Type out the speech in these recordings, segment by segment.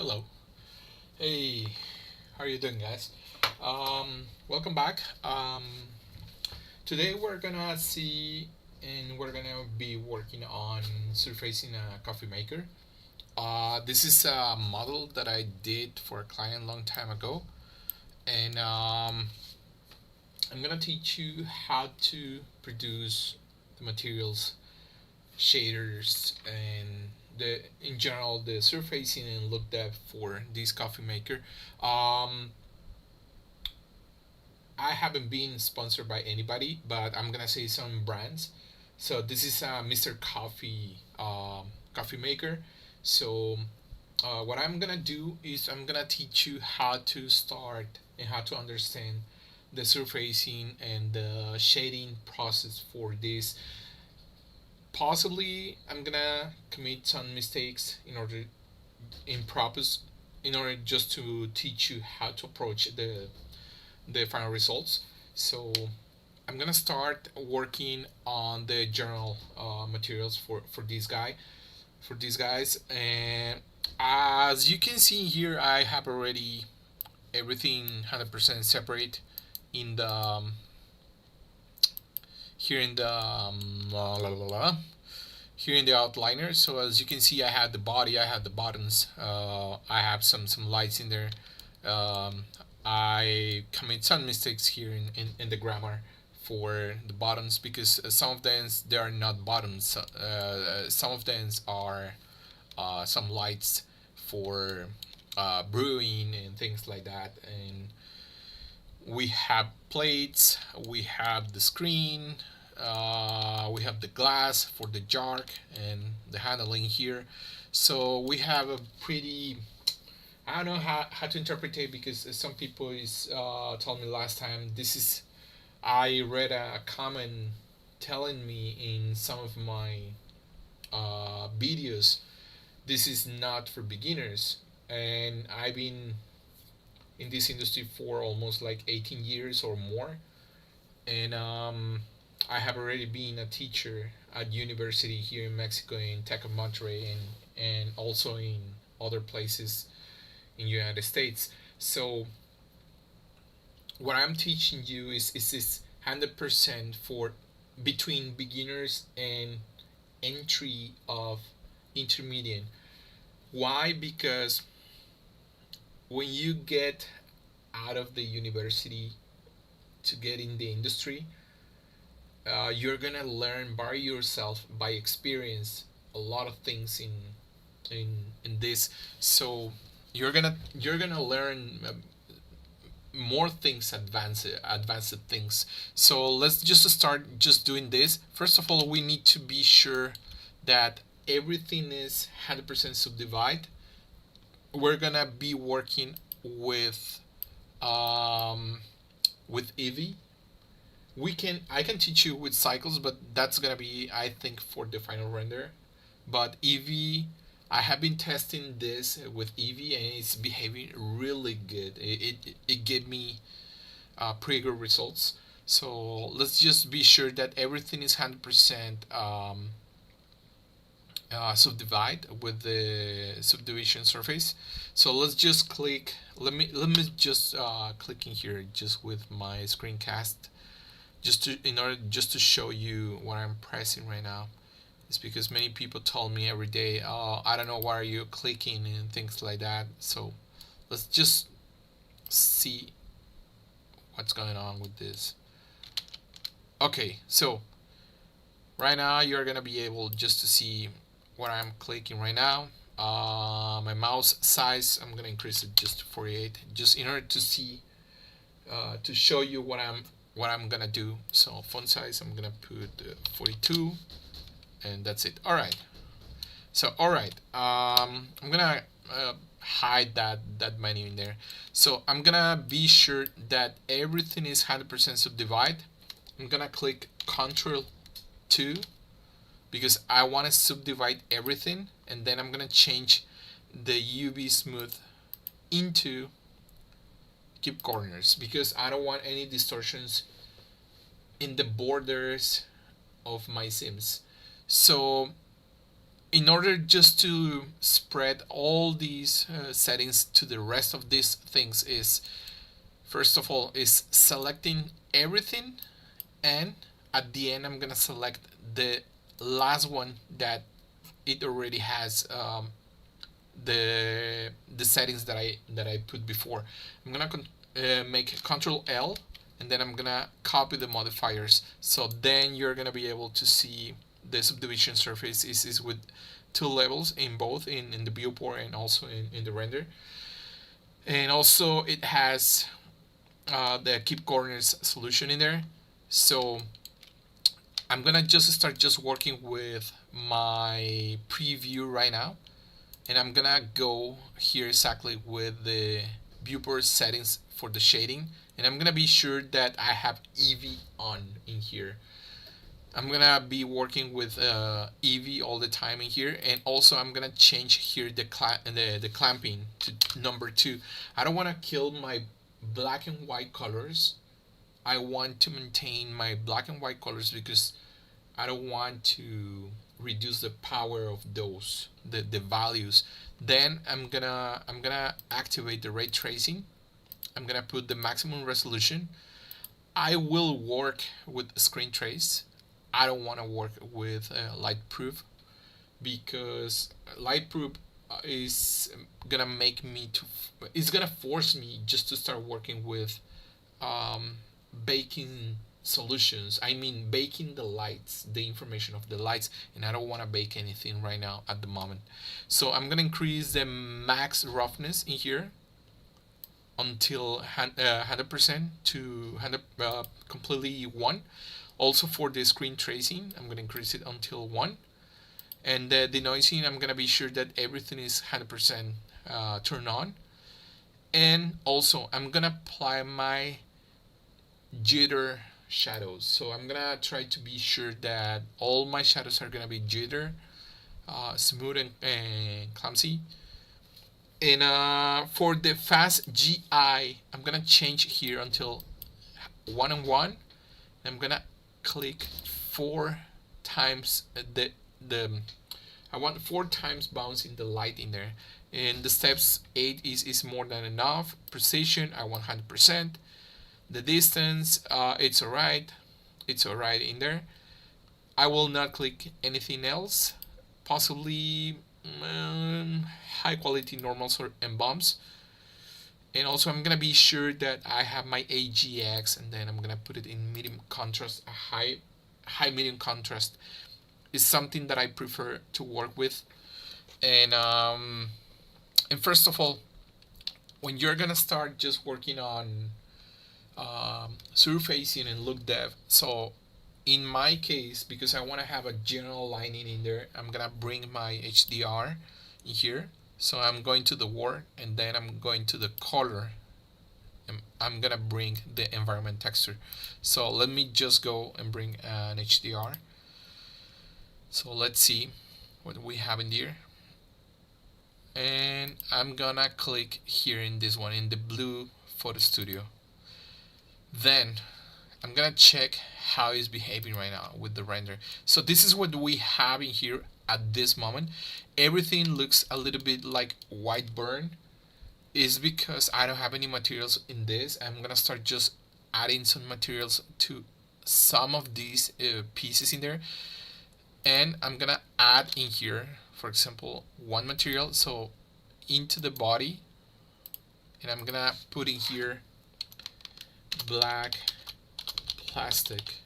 Hello. Hey, how are you doing, guys? Welcome back. Today we're gonna see and we're gonna be working on surfacing a coffee maker. This is a model that I did for a client long time ago, and I'm gonna teach you how to produce the materials, shaders, and the in general the surfacing and look depth for this coffee maker. Um, I haven't been sponsored by anybody, but I'm gonna say some brands. So this is a Mr. Coffee coffee maker. So what I'm gonna do is I'm gonna teach you how to start and how to understand the surfacing and the shading process for this. Possibly I'm gonna commit some mistakes in purpose in order just to teach you how to approach the final results. So I'm gonna start working on the general materials for these guys, and as you can see here, I have already everything 100% separate in the here in the la, la, la, la, here in the outliner. So as you can see, I have the body, I have the buttons, I have some lights in there. um, I commit some mistakes here in the grammar for the buttons because some of them they are not buttons. Some of them are some lights for brewing and things like that. And we have plates, we have the screen, we have the glass for the jar and the handling here. So we have a pretty, I don't know how to interpret it because some people is told me last time this is, I read a comment telling me in some of my videos this is not for beginners, and I've been in this industry for almost like 18 years or more. And I have already been a teacher at university here in Mexico in Tec of Monterrey, and also in other places in United States. So what I'm teaching you is this 100% for between beginners and entry of intermediate. Why? Because when you get out of the university to get in the industry, you're gonna learn by yourself by experience a lot of things in this. So you're gonna learn more things, advanced things. So let's just start just doing this. First of all, we need to be sure that everything is 100% subdivided. We're gonna be working um, with Eevee. I can teach you with cycles, but that's gonna be, I think, for the final render. But Eevee, I have been testing this with Eevee and it's behaving really good. It gave me pretty good results. So let's just be sure that everything is 100% subdivide with the subdivision surface. So let's just click. Let me just click in here just with my screencast, just to in order just to show you what I'm pressing right now. It's because many people told me every day, oh, I don't know why are you clicking and things like that. So let's just see what's going on with this. Okay, so right now you're gonna be able just to see what I'm clicking right now. My mouse size, I'm gonna increase it just to 48, just in order to see, to show you what I'm gonna do. So font size, I'm gonna put 42, and that's it. All right. So all right, I'm gonna hide that menu in there. So I'm gonna be sure that everything is 100% subdivide. I'm gonna click Control 2 because I want to subdivide everything, and then I'm gonna change the UV smooth into keep corners because I don't want any distortions in the borders of my sims. So in order just to spread all these settings to the rest of these things is, first of all, is selecting everything, and at the end I'm gonna select the last one that it already has the settings that I put before. I'm gonna make Control L, and then I'm gonna copy the modifiers. So then you're gonna be able to see the subdivision surface is with two levels in both in the viewport and also in the render. And also it has the keep corners solution in there. So I'm gonna just start just working with my preview right now, and I'm gonna go here exactly with the viewport settings for the shading, and I'm gonna be sure that I have Eevee on in here. I'm gonna be working with Eevee all the time in here, and also I'm gonna change here the clamping to number 2. I don't want to kill my black and white colors. I want to maintain my black and white colors because I don't want to reduce the power of those the values. Then I'm gonna activate the ray tracing. I'm gonna put the maximum resolution. I will work with screen trace. I don't want to work with light proof, because light proof is gonna make me to it's gonna force me just to start working with baking solutions. I mean, baking the lights, the information of the lights, and I don't want to bake anything right now at the moment. So I'm gonna increase the max roughness in here until 100% to 100 completely 1. Also for the screen tracing, I'm gonna increase it until 1. And the denoising, I'm gonna be sure that everything is 100% turned on. And also I'm gonna apply my jitter shadows. So I'm gonna try to be sure that all my shadows are gonna be jitter, smooth and clumsy. And for the fast GI, I'm gonna change here until 1 and 1. I'm gonna click 4 times the I want 4 times bouncing the light in there. And the steps 8 is more than enough. Precision, I want 100%. The distance, it's alright in there. I will not click anything else. Possibly high quality normals and bumps. And also I'm gonna be sure that I have my AGX, and then I'm gonna put it in medium contrast. High medium contrast is something that I prefer to work with. And first of all, when you're gonna start just working on surfacing and look depth, so in my case, because I want to have a general lining in there, I'm gonna bring my HDR in here. So I'm going to the word, and then I'm going to the color, and I'm gonna bring the environment texture. So let me just go and bring an HDR. So let's see what we have in here. And I'm gonna click here in this one, in the blue photo studio. Then I'm gonna check how it's behaving right now with the render. So this is what we have in here at this moment. Everything looks a little bit like white burn. Is because I don't have any materials in this. I'm gonna start just adding some materials to some of these pieces in there, and I'm gonna add in here, for example, one material, so into the body, and I'm gonna put in here black plastic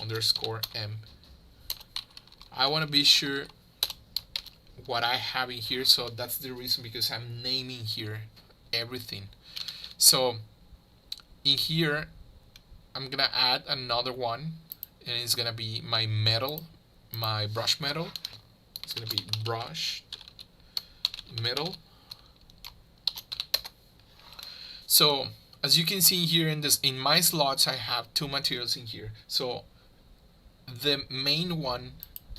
underscore M. I want to be sure what I have in here, so that's the reason, because I'm naming here everything. So in here I'm gonna add another one, and it's gonna be my metal, my brush metal. It's gonna be brush metal. So as you can see here in my slots, I have 2 materials in here. So the main one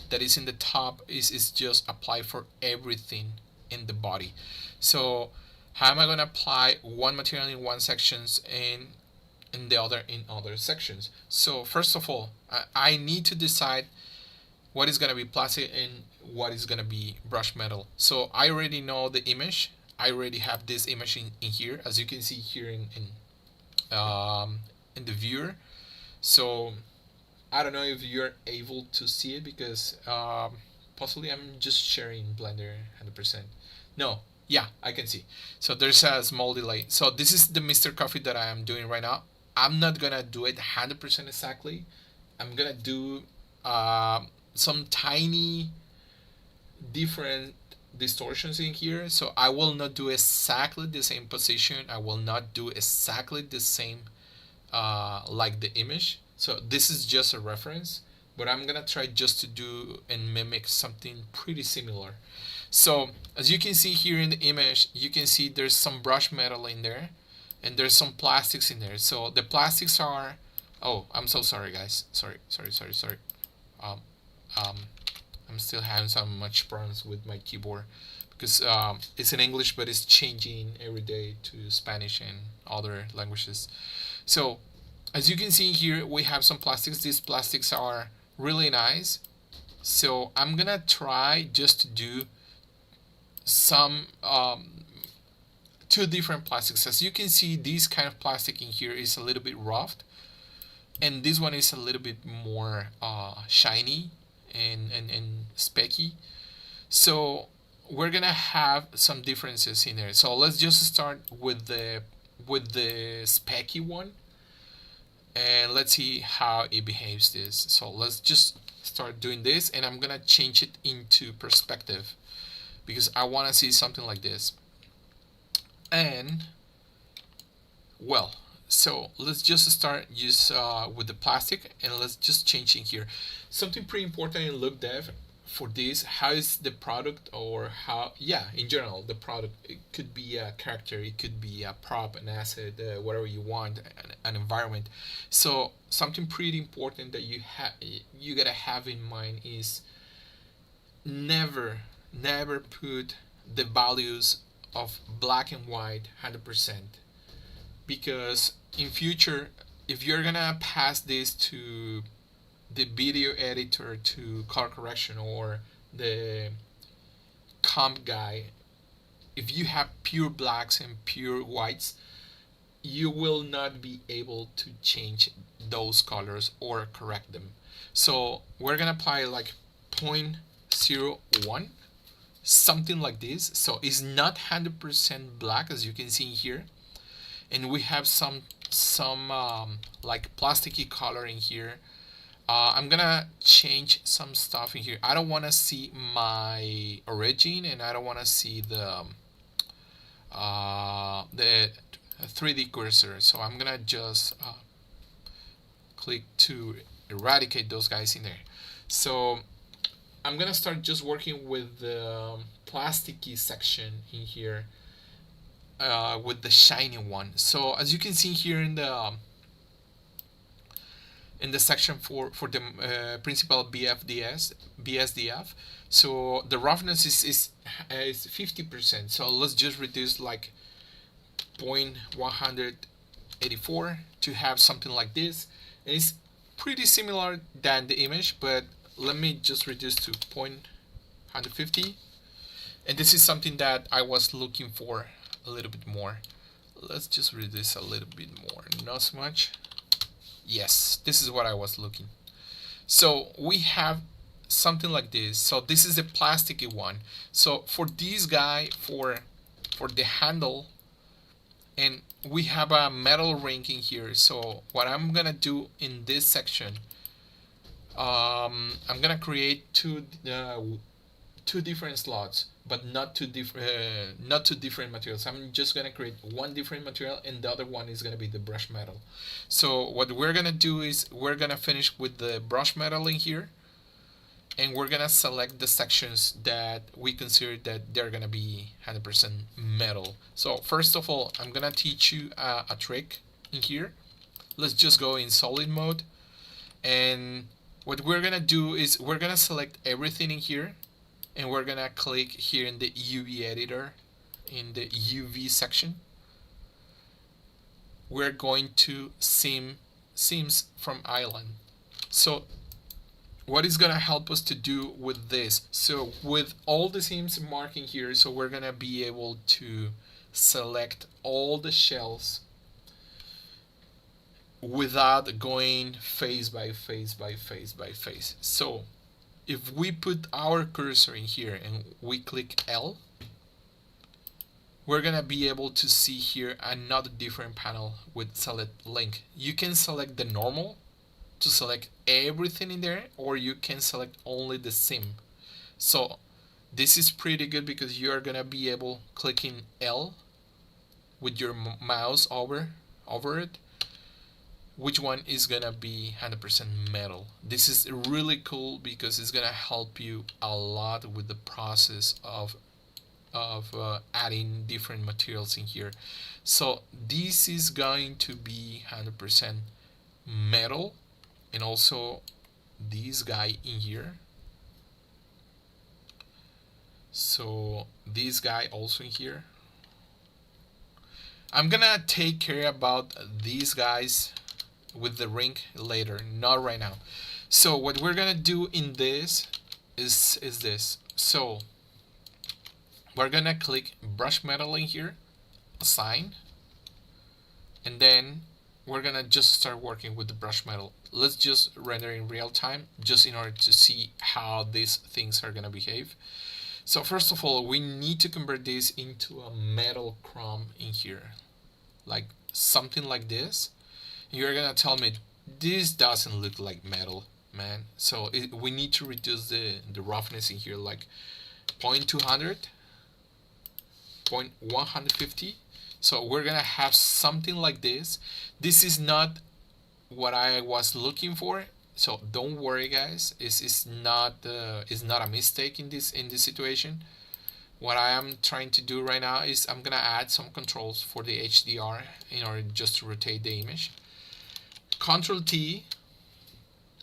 that is in the top is just apply for everything in the body. So how am I going to apply one material in one sections and in the other in other sections? So first of all, I need to decide what is gonna be plastic and what is gonna be brush metal. So I already know the image. I already have this image in here, as you can see here in the viewer. So I don't know if you're able to see it because possibly I'm just sharing Blender 100%. No, yeah, I can see. So there's a small delay. So this is the Mr. Coffee that I am doing right now. I'm not gonna do it 100% exactly. I'm gonna do some tiny different distortions in here. So I will not do exactly the same position. I will not do exactly the same like the image. So this is just a reference, but I'm gonna try just to do and mimic something pretty similar. So as you can see here in the image, you can see there's some brush metal in there and there's some plastics in there. So the plastics are, oh, I'm so sorry guys. Sorry. Um, um, I'm still having some much problems with my keyboard because it's in English, but it's changing every day to Spanish and other languages. So as you can see here, we have some plastics. These plastics are really nice. So I'm gonna try just to do some two different plastics. As you can see, this kind of plastic in here is a little bit rough, and this one is a little bit more shiny and specky. So we're gonna have some differences in there. So let's just start with the specky one, and let's see how it behaves this. So let's just start doing this, and I'm gonna change it into perspective because I want to see something like this. And well, so let's just start with the plastic, and let's just change in here something pretty important in look dev for this. How is the product, or how, yeah, in general the product, it could be a character, it could be a prop, an asset, whatever you want, an environment. So something pretty important that you gotta have in mind is never put the values of black and white 100%, because in future, if you're gonna pass this to the video editor to color correction or the comp guy, if you have pure blacks and pure whites, you will not be able to change those colors or correct them. So we're gonna apply like 0.01, something like this. So it's not 100% black, as you can see here, and we have some like plasticky color in here. I'm gonna change some stuff in here. I don't want to see my origin, and I don't want to see the 3D cursor. So I'm gonna just click to eradicate those guys in there. So I'm gonna start just working with the plasticky section in here, with the shiny one. So as you can see here in the section for the principal BSDF, so the roughness is 50%. So let's just reduce like 0.184 to have something like this. And it's pretty similar than the image, but let me just reduce to 0.150. And this is something that I was looking for a little bit more. Let's just reduce a little bit more, not so much. Yes, this is what I was looking. So we have something like this. So this is the plasticky one. So for this guy, for the handle, and we have a metal ring in here. So what I'm gonna do in this section, I'm gonna create two different slots, but not two different materials. I'm just gonna create one different material, and the other one is gonna be the brush metal. So what we're gonna do is we're gonna finish with the brush metal in here, and we're gonna select the sections that we consider that they're gonna be 100% metal. So first of all, I'm gonna teach you a trick in here. Let's just go in solid mode, and what we're gonna do is we're gonna select everything in here, and we're gonna click here in the UV editor, in the UV section. We're going to seams from island. So what is gonna help us to do with this? So with all the seams marking here, so we're gonna be able to select all the shells without going face by face by face by face. So if we put our cursor in here and we click L, we're gonna be able to see here another different panel with select link. You can select the normal to select everything in there, or you can select only the seam. So this is pretty good because you are gonna be able clicking L with your mouse over it, which one is gonna be 100% metal. This is really cool because it's gonna help you a lot with the process of adding different materials in here. So this is going to be 100% metal, and also this guy in here. So this guy also in here. I'm gonna take care about these guys with the ring later, not right now. So what we're gonna do in this is this. So we're gonna click brush metal in here, assign, and then we're gonna just start working with the brush metal. Let's just render in real time just in order to see how these things are gonna behave. So first of all, we need to convert this into a metal chrome in here, like something like this. You're gonna tell me this doesn't look like metal, man. So we need to reduce the roughness in here, like 0.200, 0.150. So we're gonna have something like this. This is not what I was looking for, so don't worry, guys. It's not a mistake in this situation. What I am trying to do right now is I'm gonna add some controls for the HDR in order just to rotate the image. Control T,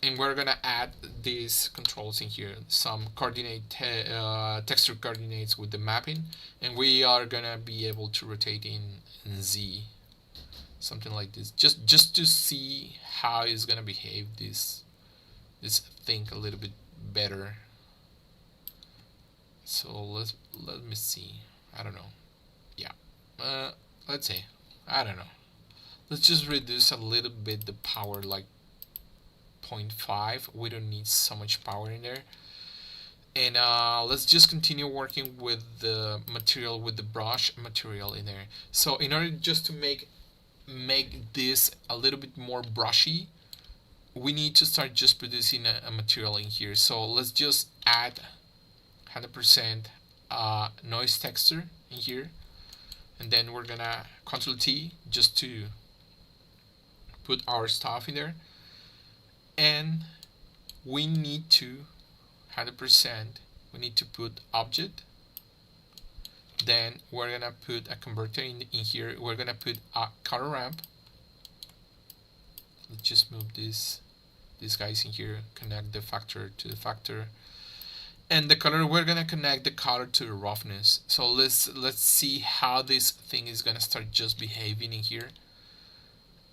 and we're gonna add these controls in here, some coordinate texture coordinates with the mapping, and we are gonna be able to rotate in Z, something like this, just to see how it's gonna behave this thing a little bit better. So let me see. I don't know. Yeah. Let's say, I don't know. Let's just reduce a little bit the power, like 0.5. We don't need so much power in there. And let's just continue working with the material, with the brush material in there. So in order just to make this a little bit more brushy, we need to start just producing a material in here. So let's just add 100% noise texture in here, and then we're gonna Ctrl T just to put our stuff in there, and we need to 100% we need to put object. Then we're gonna put a converter in here. We're gonna put a color ramp. Let's just move these guys in here, connect the factor to the factor, and the color, we're gonna connect the color to the roughness. So let's see how this thing is gonna start just behaving in here.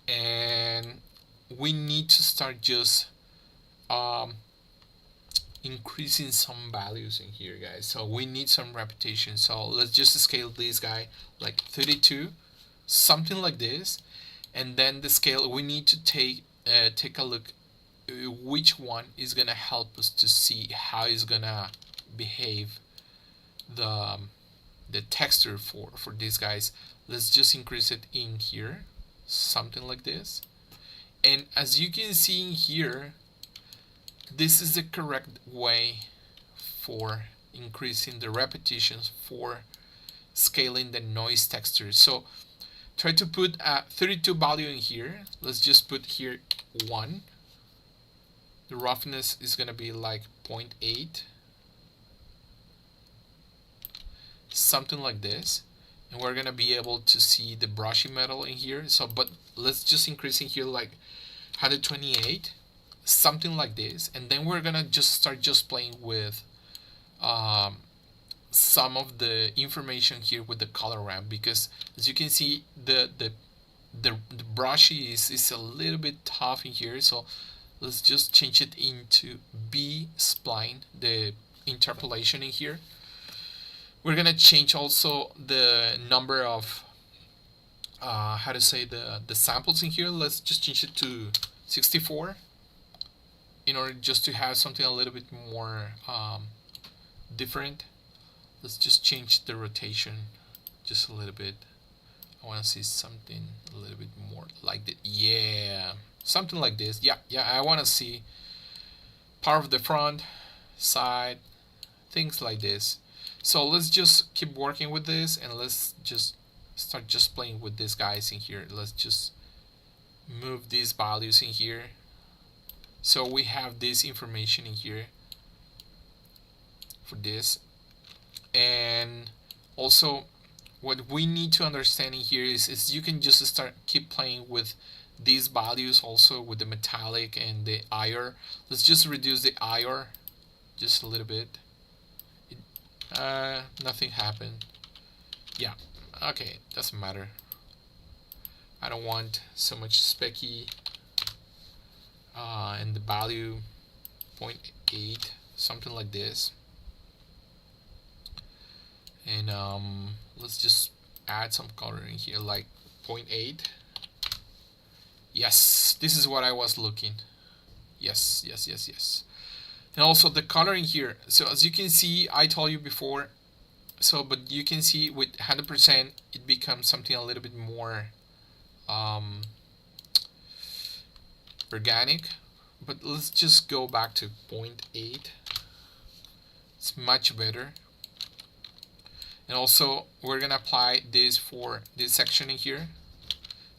And we need to start just increasing some values in here, guys. So we need some repetition. So let's just scale this guy like 32, something like this. And then the scale, we need to take a look which one is gonna help us to see how it's gonna behave the texture for these guys. Let's just increase it in here, something like this. And as you can see in here, this is the correct way for increasing the repetitions for scaling the noise texture. So try to put a 32 value in here. Let's just put here 1. The roughness is gonna be like 0.8, something like this. And we're gonna be able to see the brushy metal in here. So, but let's just increase in here like 128, something like this. And then we're gonna just start just playing with some of the information here with the color ramp, because as you can see, the brushy is a little bit tough in here. So let's just change it into B spline, the interpolation in here. We're gonna change also the number of how to say the samples in here. Let's just change it to 64 in order just to have something a little bit more different. Let's just change the rotation just a little bit. I want to see something a little bit more like that. Yeah, something like this. Yeah, I want to see part of the front, side, things like this. So let's just keep working with this, and let's just start just playing with these guys in here. Let's just move these values in here. So we have this information in here for this. And also what we need to understand in here is you can just start keep playing with these values also with the metallic and the IR. Let's just reduce the IR just a little bit. Nothing happened. Yeah, okay, doesn't matter. I don't want so much specky. And the value 0.8, something like this. And let's just add some color in here, like 0.8. Yes, this is what I was looking. Yes. And also the color in here. So as you can see, I told you before. So, but you can see with 100%, it becomes something a little bit more organic. But let's just go back to 0.8. It's much better. And also we're gonna apply this for this section in here.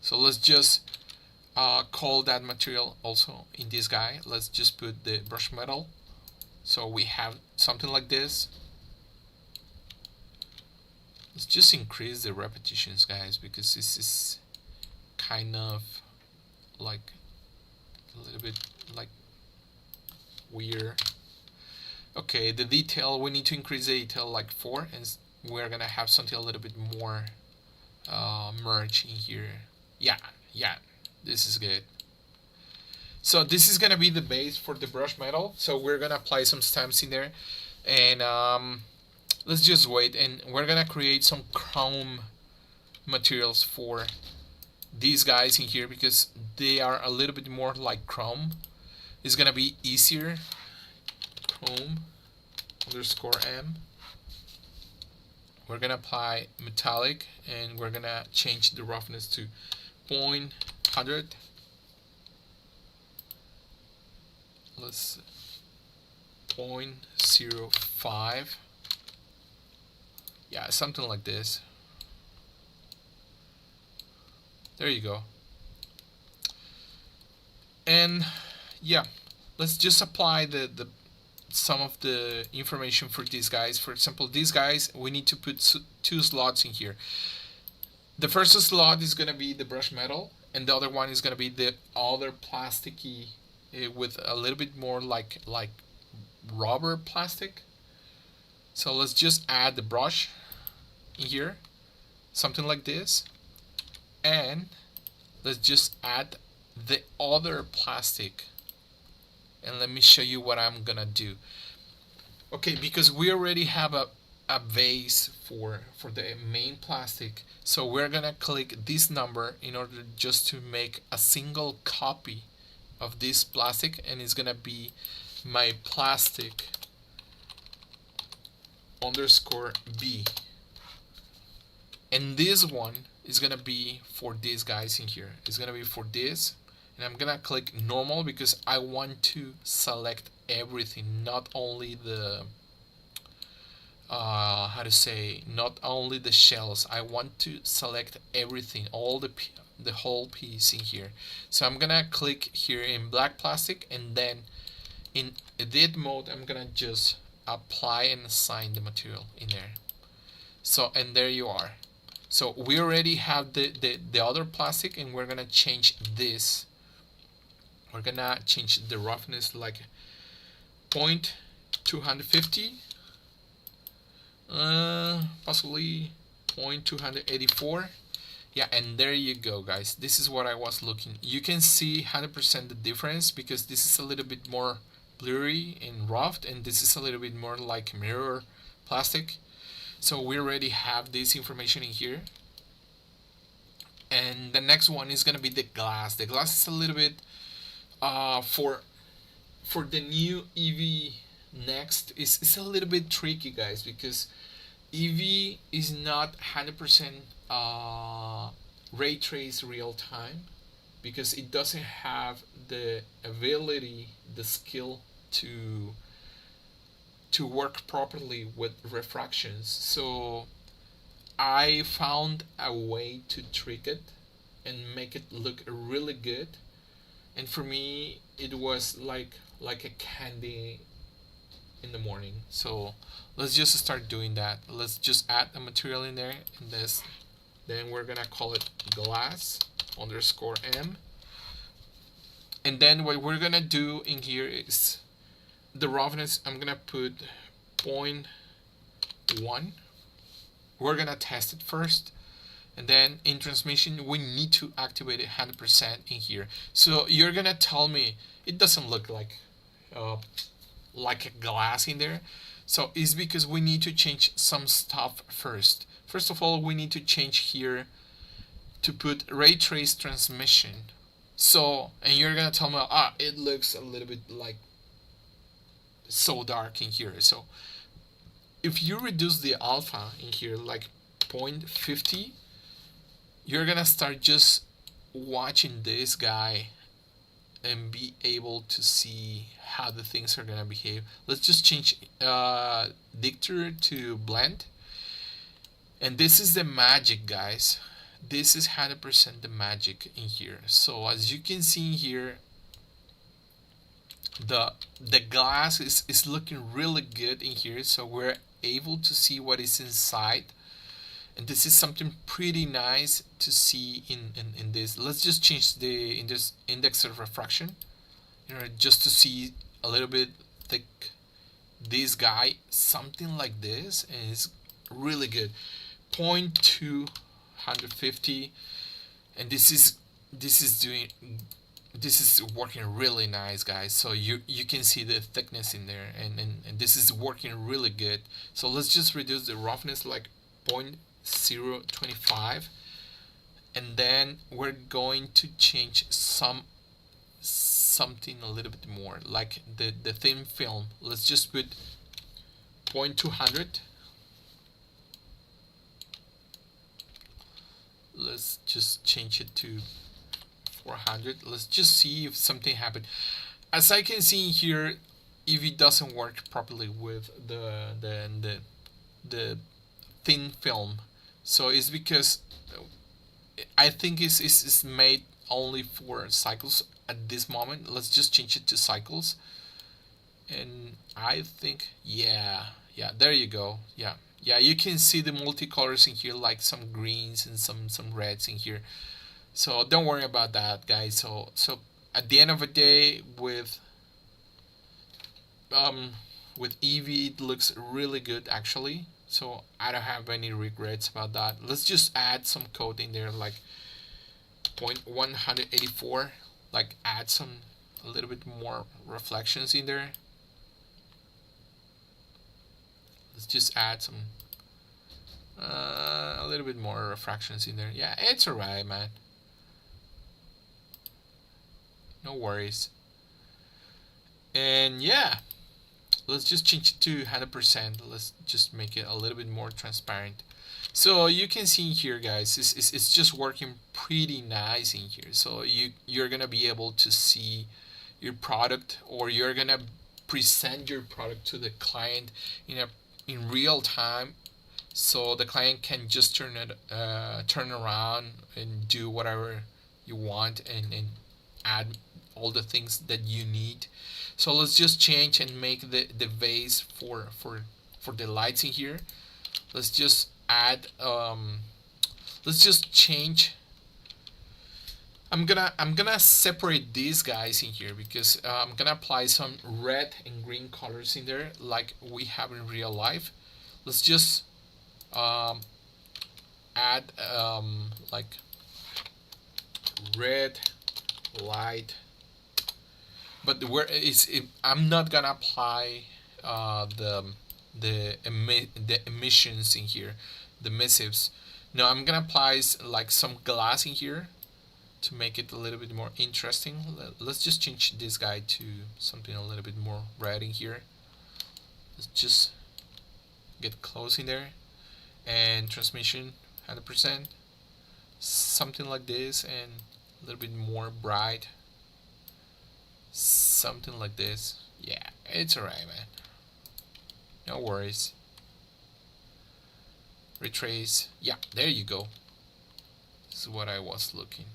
So let's just call that material also in this guy. Let's just put the brush metal. So we have something like this. Let's just increase the repetitions, guys, because this is kind of like a little bit like weird. Okay, the detail, we need to increase the detail like 4, and we're gonna have something a little bit more merge in here. Yeah, this is good. So this is gonna be the base for the brush metal. So we're gonna apply some stamps in there, and let's just wait, and we're gonna create some chrome materials for these guys in here because they are a little bit more like chrome. It's gonna be easier. Chrome _M. We're gonna apply metallic, and we're gonna change the roughness to 0.100. Let's 0.05. Yeah, something like this. There you go. And yeah, let's just apply the some of the information for these guys. For example, these guys, we need to put 2 slots in here. The first slot is gonna be the brush metal, and the other one is gonna be the other plasticky with a little bit more like rubber plastic. So let's just add the brush in here, something like this, and let's just add the other plastic. And let me show you what I'm gonna do. Okay, because we already have a base for the main plastic, so we're gonna click this number in order just to make a single copy of this plastic, and it's gonna be my plastic _B. And this one is gonna be for these guys in here. It's gonna be for this. And I'm gonna click normal because I want to select everything, not only the not only the shells. I want to select everything, all the whole piece in here. So I'm gonna click here in black plastic, and then in edit mode I'm gonna just apply and assign the material in there. So, and there you are. So we already have the other plastic, and we're gonna change this. We're gonna change the roughness like 0.250, possibly 0.284, Yeah, and there you go, guys. This is what I was looking. You can see 100% the difference because this is a little bit more blurry and rough, and this is a little bit more like mirror plastic. So we already have this information in here. And the next one is gonna be the glass. The glass is a little bit for the new EV next is a little bit tricky, guys, because EV is not 100% ray trace real time because it doesn't have the ability, the skill to work properly with refractions. So I found a way to trick it and make it look really good. And for me, it was like a candy in the morning. So let's just start doing that. Let's just add a material in there in this. Then we're gonna call it glass underscore M. And then what we're gonna do in here is the roughness. I'm gonna put 0.1. We're gonna test it first, and then in transmission we need to activate it 100% in here. So you're gonna tell me it doesn't look uh, like a glass in there. So it's because we need to change some stuff first. First of all, we need to change here to put ray trace transmission. So, and you're gonna tell me, it looks a little bit like so dark in here. So if you reduce the alpha in here like 0.50, you're gonna start just watching this guy and be able to see how the things are gonna behave. Let's just change dictator to blend, and this is the magic, guys. This is 100% the magic in here. So as you can see here, the glass is looking really good in here, so we're able to see what is inside, and this is something pretty nice to see in this. Let's just change the index of refraction, just to see a little bit thick this guy, something like this, and it's really good. 0.250, and this is working really nice, guys. So you can see the thickness in there, and this is working really good. So let's just reduce the roughness like 0.025, and then we're going to change something a little bit more, like the thin film. Let's just put 0.200. Let's just change it to 400. Let's just see if something happened. As I can see here, EV doesn't work properly with the thin film. So it's because I think it's made only for cycles at this moment. Let's just change it to cycles, and I think yeah, there you go. Yeah, you can see the multicolors in here, like some greens and some reds in here. So don't worry about that, guys. So at the end of the day, with EV, it looks really good actually. So I don't have any regrets about that. Let's just add some code in there, like 0.184, like add some a little bit more reflections in there. Let's just add some a little bit more refractions in there. Yeah, it's alright, man. No worries. And yeah, let's just change it to 100%. Let's just make it a little bit more transparent. So you can see here, guys, it's just working pretty nice in here. So you're gonna be able to see your product, or you're gonna present your product to the client in real time, so the client can just turn around and do whatever you want, and add all the things that you need. So let's just change and make the vase for the lights in here. Let's just add let's just change. I'm gonna separate these guys in here because I'm gonna apply some red and green colors in there like we have in real life. Let's just add like red light, but I'm not gonna apply the emissions in here, the emissives. No, I'm gonna apply like some glass in here to make it a little bit more interesting. Let's just change this guy to something a little bit more red in here. Let's just get close in there, and transmission 100%, something like this, and a little bit more bright, something like this. Yeah, it's alright, man. No worries. Retrace. Yeah, there you go. This is what I was looking.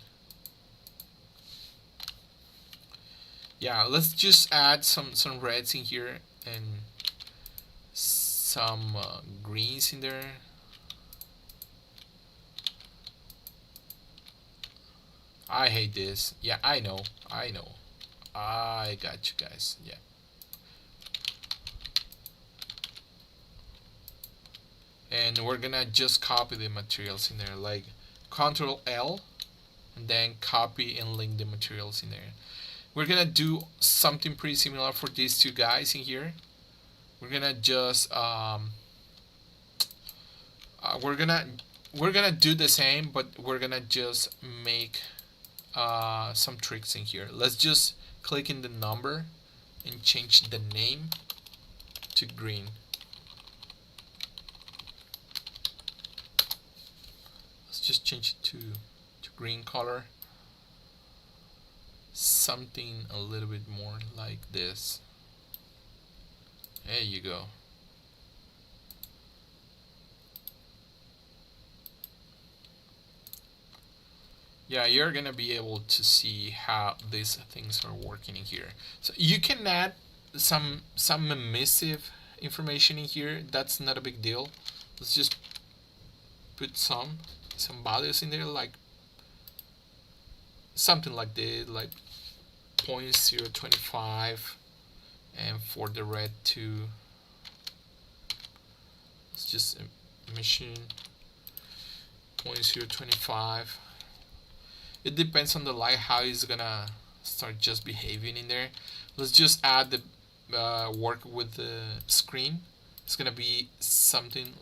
Yeah, let's just add some reds in here and some greens in there. I hate this. Yeah, I know. I got you guys. Yeah. And we're gonna just copy the materials in there, like Control L, and then copy and link the materials in there. We're gonna do something pretty similar for these two guys in here. We're gonna just we're gonna do the same, but we're gonna just make some tricks in here. Let's just click in the number and change the name to green. Let's just change it to green color. Something a little bit more like this. There you go. Yeah, you're gonna be able to see how these things are working in here. So you can add some emissive information in here. That's not a big deal. Let's just put some values in there, like something like this, like 0.025, and for the red to, let's just emission 0.025. It depends on the light how it's gonna start just behaving in there. Let's just add the work with the screen. It's gonna be something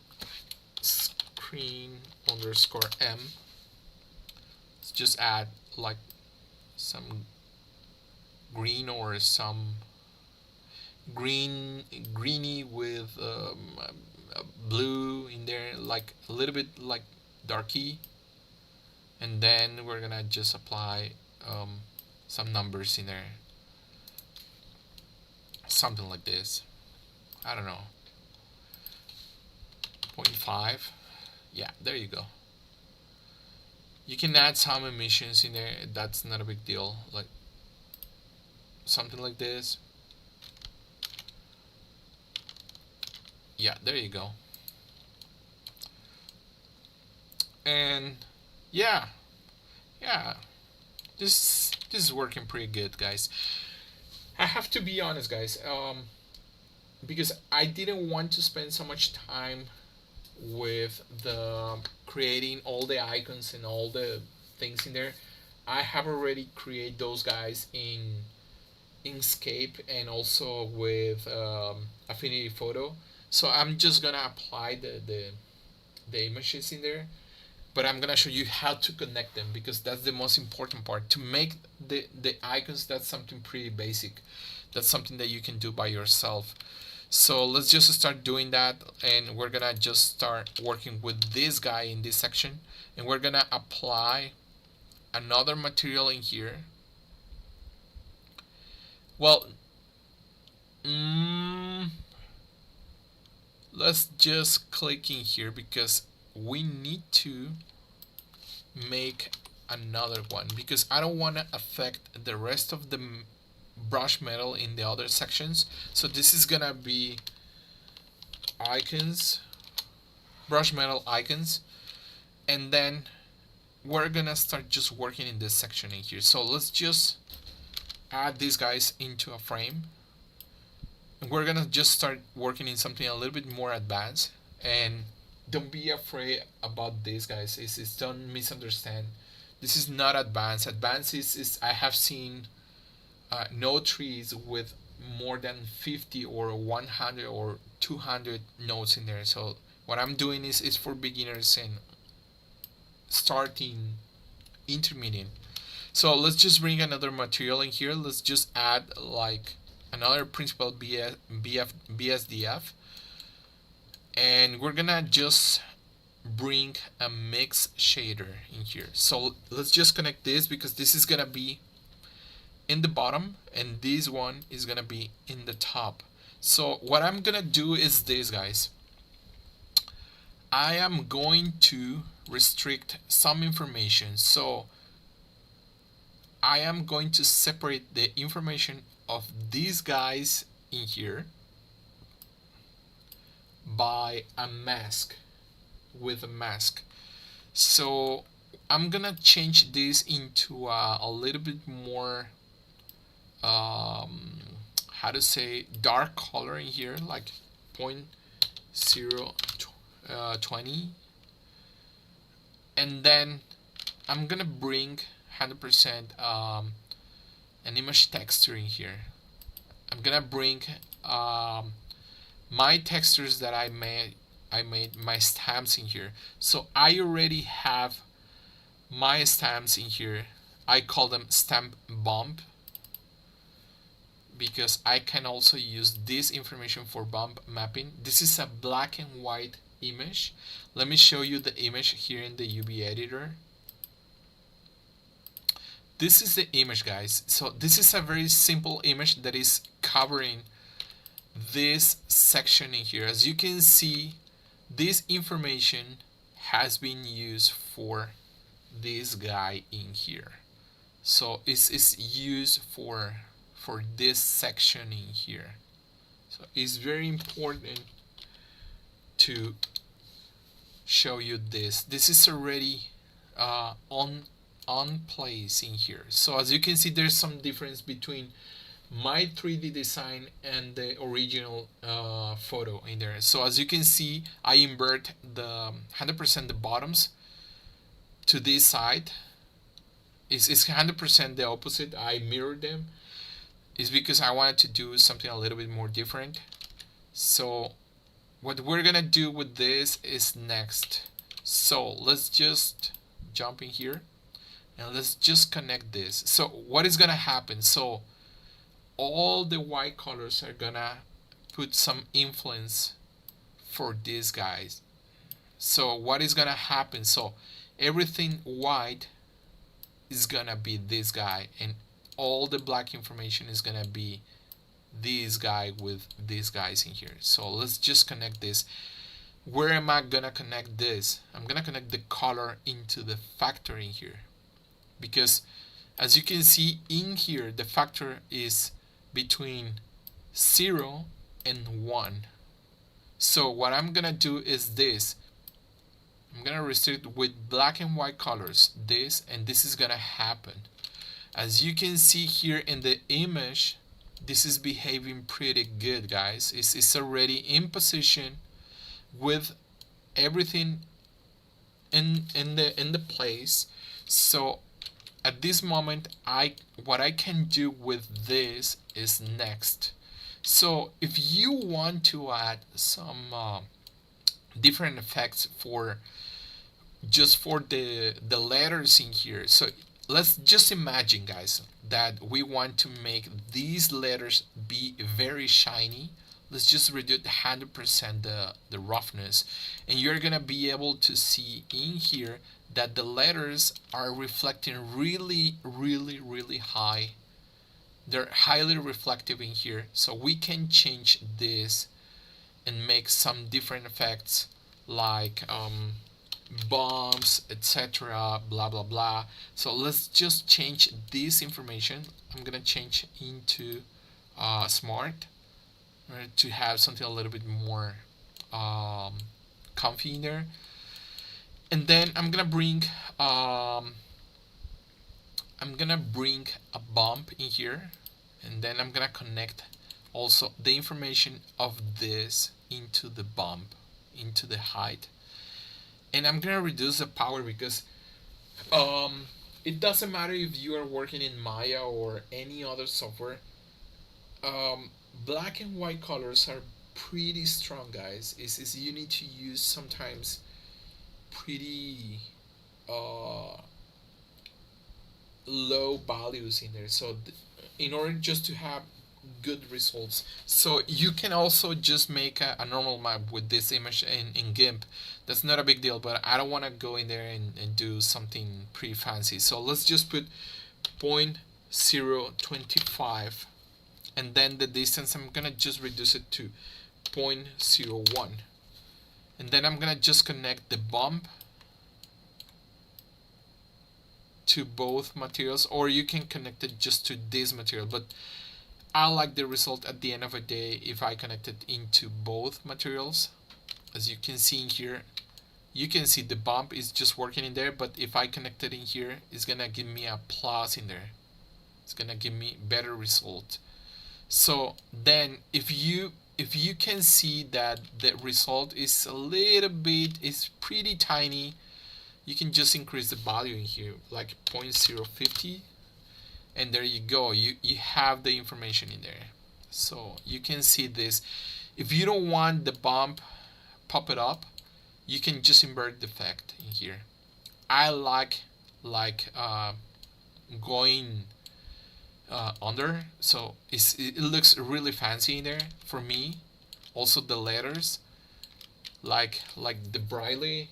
screen underscore M. Let's just add like some green or some greeny with blue in there, like a little bit like darky. And then we're gonna just apply some numbers in there, something like this. I don't know, 0.5. Yeah, there you go. You can add some emissions in there. That's not a big deal. Like something like this. Yeah, there you go. And yeah, this is working pretty good, guys. I have to be honest, guys, because I didn't want to spend so much time with the creating all the icons and all the things in there. I have already created those guys in Inkscape and also with Affinity Photo. So I'm just gonna apply the images in there, but I'm gonna show you how to connect them, because that's the most important part. To make the icons, that's something pretty basic. That's something that you can do by yourself. So let's just start doing that, and we're gonna just start working with this guy in this section, and we're gonna apply another material in here. Well, let's just click in here because we need to make another one, because I don't want to affect the rest of the brush metal in the other sections. So this is gonna be icons, brush metal icons, and then we're gonna start just working in this section in here. So let's just add these guys into a frame, and we're gonna just start working in something a little bit more advanced. And don't be afraid about this, guys. Is don't misunderstand. This is not advanced. Advanced is I have seen node trees with more than 50 or 100 or 200 nodes in there. So what I'm doing is for beginners and starting intermediate. So let's just bring another material in here. Let's just add like another principal BSDF, and we're gonna just bring a mix shader in here. So let's just connect this because this is gonna be in the bottom and this one is gonna be in the top. So what I'm gonna do is this, guys. I am going to restrict some information. So I am going to separate the information of these guys in here by a mask, with a mask. So I'm gonna change this into a little bit more how to say dark color in here, like 0.020, and then I'm gonna bring 100% an image texture in here. I'm gonna bring my textures that I made my stamps in here. So I already have my stamps in here. I call them stamp bump because I can also use this information for bump mapping. This is a black and white image. Let me show you the image here in the UV editor. This is the image, guys. So this is a very simple image that is covering this section in here. As you can see, this information has been used for this guy in here. So it's used for this section in here. So it's very important to show you this. This is already on place in here. So as you can see, there's some difference between my 3D design and the original photo in there. So as you can see, I invert the 100% the bottoms to this side. It's 100% the opposite. I mirror them. It's because I wanted to do something a little bit more different. So what we're gonna do with this is next. So let's just jump in here and let's just connect this. So what is gonna happen? So all the white colors are gonna put some influence for these guys. So what is gonna happen? So everything white is gonna be this guy, and all the black information is gonna be this guy with these guys in here. So let's just connect this. Where am I gonna connect this? I'm gonna connect the color into the factor in here, because as you can see in here, the factor is between 0 and 1. So what I'm gonna do is this. I'm gonna restrict with black and white colors this, and this is gonna happen. As you can see here in the image, this is behaving pretty good, guys. It's already in position with everything in the place. So at this moment, what I can do with this is next. So if you want to add some different effects for just for the letters in here, so let's just imagine, guys, that we want to make these letters be very shiny. Let's just reduce 100% the roughness, and you're gonna be able to see in here that the letters are reflecting really high. They're highly reflective in here. So we can change this and make some different effects like bumps, etc., blah blah blah. So let's just change this information. I'm gonna change into smart, right, to have something a little bit more comfy in there. And then I'm gonna bring a bump in here, and then I'm gonna connect also the information of this into the bump, into the height. And I'm gonna reduce the power because um, it doesn't matter if you are working in Maya or any other software. um, Black and white colors are pretty strong, guys. Is you need to use sometimes pretty uh, low values in there, so in order just to have good results. So you can also just make a normal map with this image in GIMP. That's not a big deal, but I don't want to go in there and do something pretty fancy. So let's just put 0.025, and then the distance I'm gonna just reduce it to 0.01, and then I'm gonna just connect the bump to both materials, or you can connect it just to this material, but I like the result at the end of the day if I connect it into both materials. As you can see in here, you can see the bump is just working in there, but if I connect it in here, it's gonna give me a plus in there. It's gonna give me better result. So then if you can see that the result is a little bit, is pretty tiny, you can just increase the value in here like 0.050, and there you go. You have the information in there. So you can see this. If you don't want the bump pop it up, you can just invert the effect in here. I like going under, so it looks really fancy in there for me. Also the letters, like the braille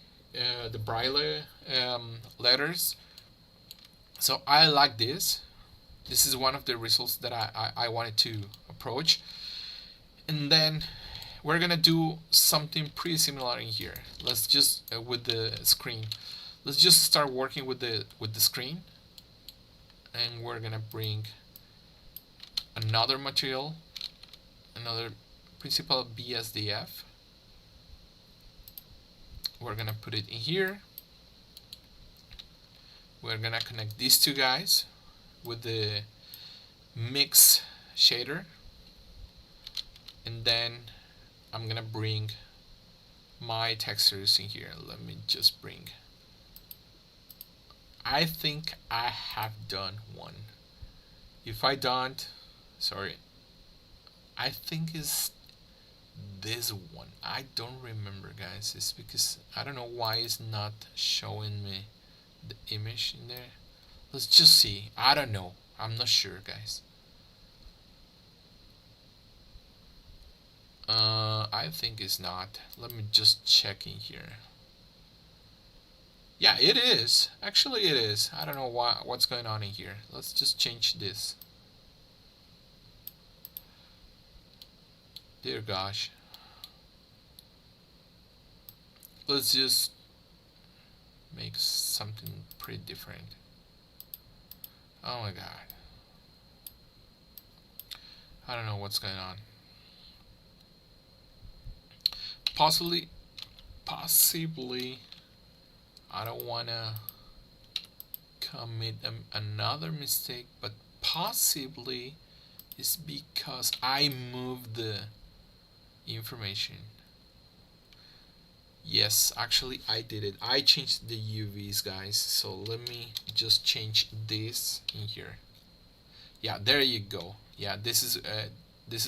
letters. So I like this. This is one of the results that I wanted to approach. And then we're gonna do something pretty similar in here. Let's just with the screen. Let's just start working with the screen, and we're gonna bring another material, another principal BSDF. We're gonna put it in here. We're gonna connect these two guys with the mix shader, and then I'm gonna bring my textures in here. Let me just bring, I think I have done one. If I don't, sorry, I think it's this one. I don't remember, guys. It's because I don't know why it's not showing me the image in there. Let's just see. I don't know. I'm not sure, guys. I think it's not. Let me just check in here. Yeah, it is. Actually, it is. I don't know what's going on in here. Let's just change this. Dear gosh. Let's just make something pretty different. Oh my god. I don't know what's going on. Possibly, I don't wanna commit another mistake, but possibly it's because I moved the information. Yes, actually I did it. I changed the UVs, guys. So let me just change this in here. Yeah, there you go. Yeah, this is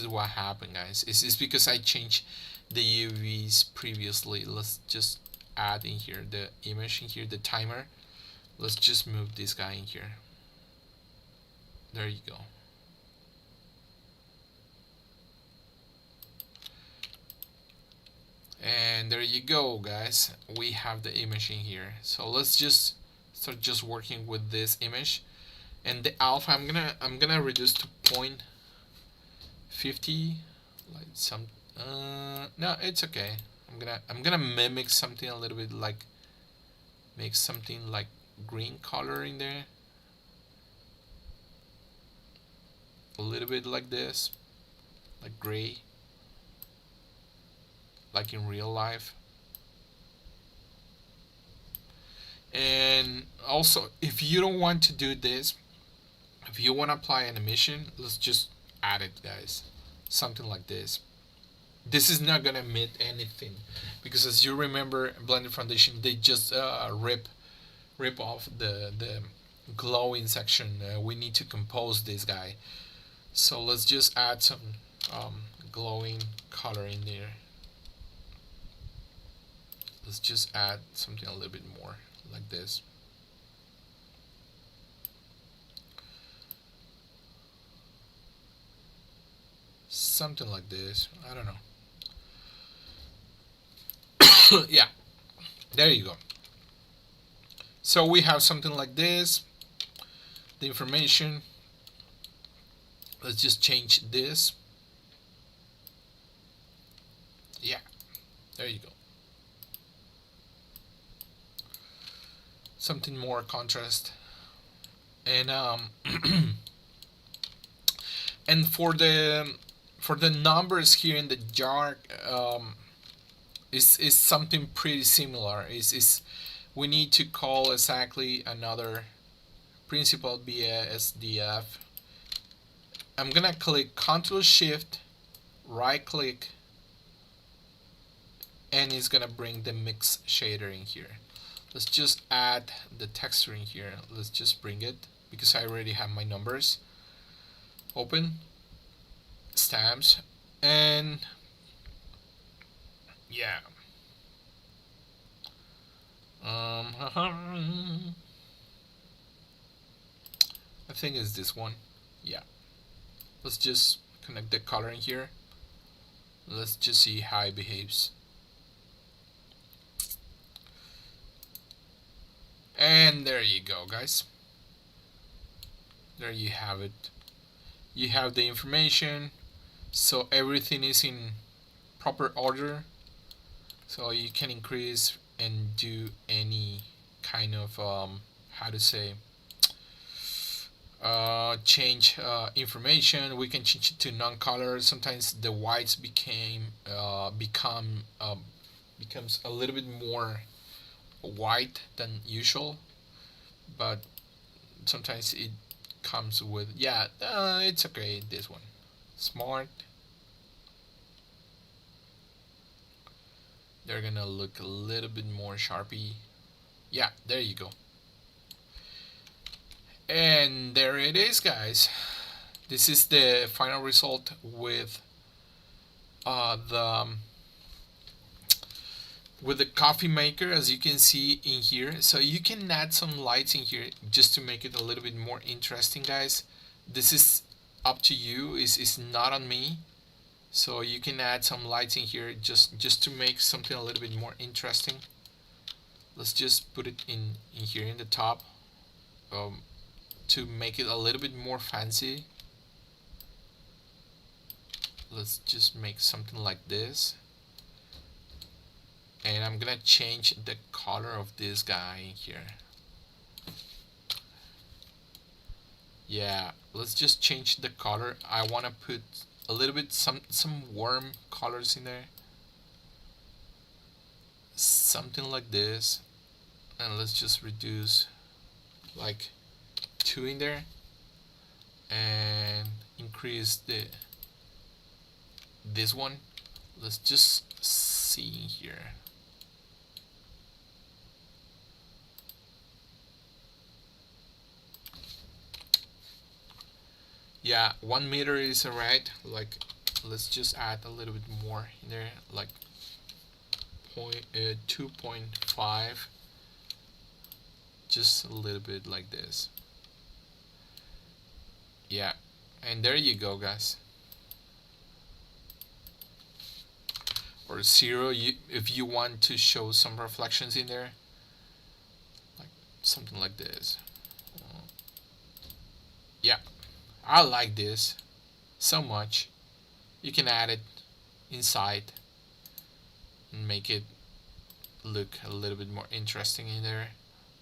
what happened, guys. It's because I changed the UVs previously. Let's just add in here the image in here, the timer. Let's just move this guy in here. There you go. And there you go, guys. We have the image in here. So let's just start just working with this image. And the alpha I'm gonna reduce to 0.50, like some no, it's okay. I'm gonna mimic something a little bit, like make something like green color in there, a little bit like this, like gray, like in real life. And also, if you don't want to do this, if you want to apply an emission, let's just add it, guys. Something like this. This is not gonna emit anything, because as you remember, Blender Foundation, they just rip off the glowing section. We need to compose this guy. So let's just add some glowing color in there. Let's just add something a little bit more like this. Something like this. I don't know. Yeah, there you go. So we have something like this. The information. Let's just change this. Yeah, there you go. Something more contrast. And and for the numbers here in the jar, is something pretty similar. Is we need to call exactly another principal BASDF. I'm gonna click Ctrl Shift, right click, and it's gonna bring the mix shader in here. Let's just add the texture in here. Let's just bring it because I already have my numbers. Open, stamps, and yeah. I think it's this one. Yeah. Let's just connect the color in here. Let's just see how it behaves. And there you go, guys. There you have it. You have the information, so everything is in proper order. So you can increase and do any kind of how to say change information. We can change it to non-color. Sometimes the whites becomes a little bit more white than usual, but sometimes it comes with it's okay. This one, smart. They're gonna look a little bit more sharpy. Yeah, there you go. And there it is, guys. This is the final result with the coffee maker, as you can see in here. So you can add some lights in here just to make it a little bit more interesting, guys. This is up to you. It's not on me. So you can add some lights in here just to make something a little bit more interesting. Let's just put it in here in the top to make it a little bit more fancy. Let's just make something like this. And I'm gonna change the color of this guy in here. Yeah, let's just change the color. I want to put a little bit some warm colors in there, something like this. And let's just reduce like 2 in there and increase this one. Let's just see here. Yeah, 1 meter is alright. Like, let's just add a little bit more in there, like 2.5, just a little bit like this. Yeah, and there you go, guys. Or 0, if you want to show some reflections in there, like something like this. Yeah, I like this so much. You can add it inside and make it look a little bit more interesting in there.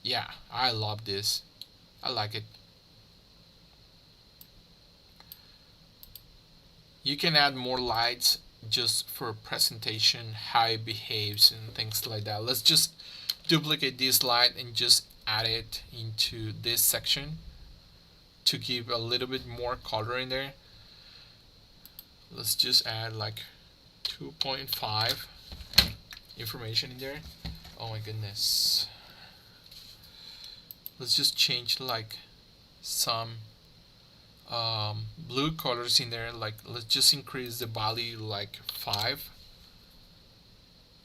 Yeah, I love this. I like it. You can add more lights just for presentation, how it behaves and things like that. Let's just duplicate this light and just add it into this section to give a little bit more color in there. Let's just add like 2.5 information in there. Oh my goodness. Let's just change like some blue colors in there. Like let's just increase the value like 5,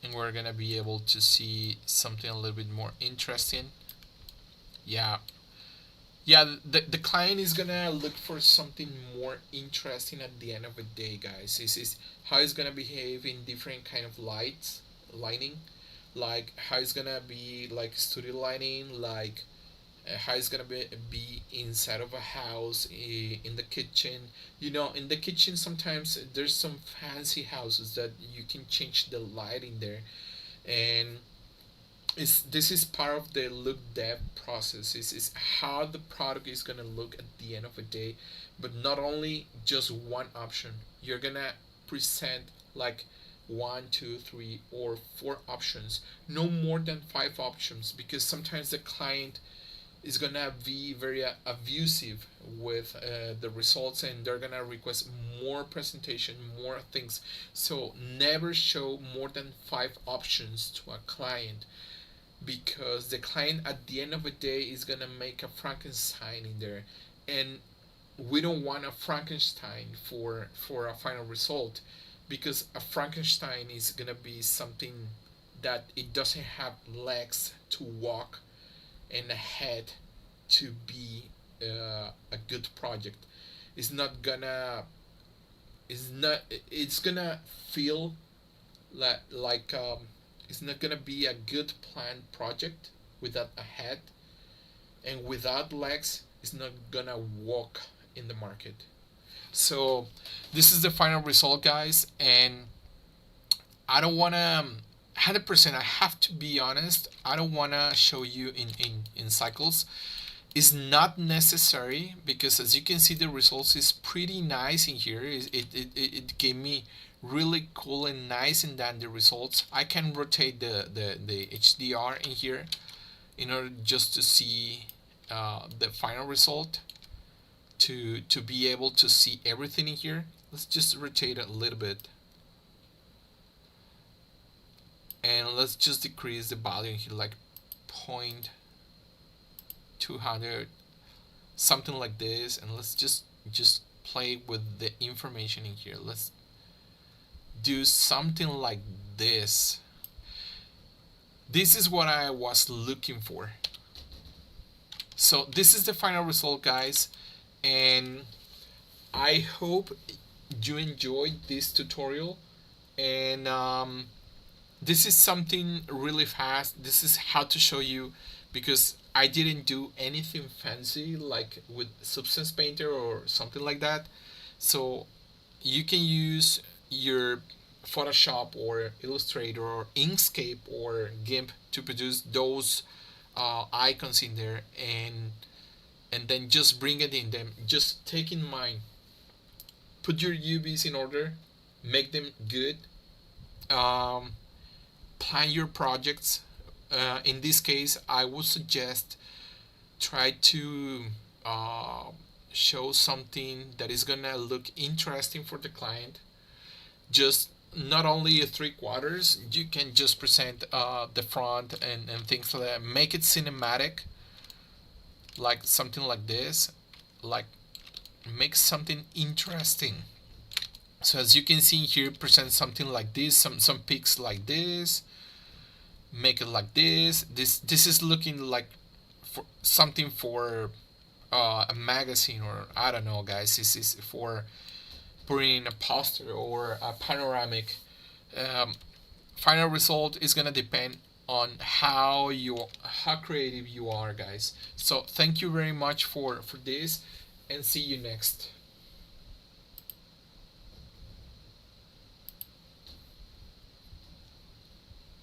and we're gonna be able to see something a little bit more interesting. Yeah, yeah, the client is gonna look for something more interesting at the end of the day, guys. This is how it's gonna behave in different kind of lighting, like how it's gonna be like studio lighting, like how it's gonna be inside of a house, in the kitchen. You know, in the kitchen sometimes there's some fancy houses that you can change the lighting there, and this is part of the look dev process. Is how the product is gonna look at the end of the day, but not only just one option. You're gonna present like one, two, three, or four options, no more than five options, because sometimes the client is gonna be very abusive with the results, and they're gonna request more presentation, more things. So never show more than five options to a client, because the client at the end of the day is gonna make a Frankenstein in there, and we don't want a Frankenstein for a final result, because a Frankenstein is gonna be something that it doesn't have legs to walk and a head to be a good project. It's not gonna. It's not. It's gonna feel like it's not gonna be a good planned project without a head, and without legs it's not gonna walk in the market. So this is the final result, guys, and I don't wanna 100%, I have to be honest, I don't wanna show you in cycles. Is not necessary, because as you can see the results is pretty nice in here. It gave me really cool and nice and dandy results. I can rotate the HDR in here in order just to see the final result, to be able to see everything in here. Let's just rotate it a little bit, and let's just decrease the value in here like 0.200, something like this, and let's just play with the information in here. Let's do something like this. This is what I was looking for. So this is the final result, guys, and I hope you enjoyed this tutorial. And this is something really fast. This is how to show you, because I didn't do anything fancy like with Substance Painter or something like that. So you can use your Photoshop or Illustrator or Inkscape or GIMP to produce those icons in there, and then just bring it in them. Just take in mind, put your UVs in order, make them good, um, plan your projects. In this case, I would suggest try to uh, show something that is gonna look interesting for the client. Just not only three quarters, you can just present the front and things like that. Make it cinematic, like something like this, like make something interesting. So as you can see here, present something like this, some pics like this, make it like this. This is looking like for something for a magazine, or I don't know, guys. This is for putting in a poster or a panoramic. Um, Final result is gonna depend on how creative you are, guys. So thank you very much for this, and see you next.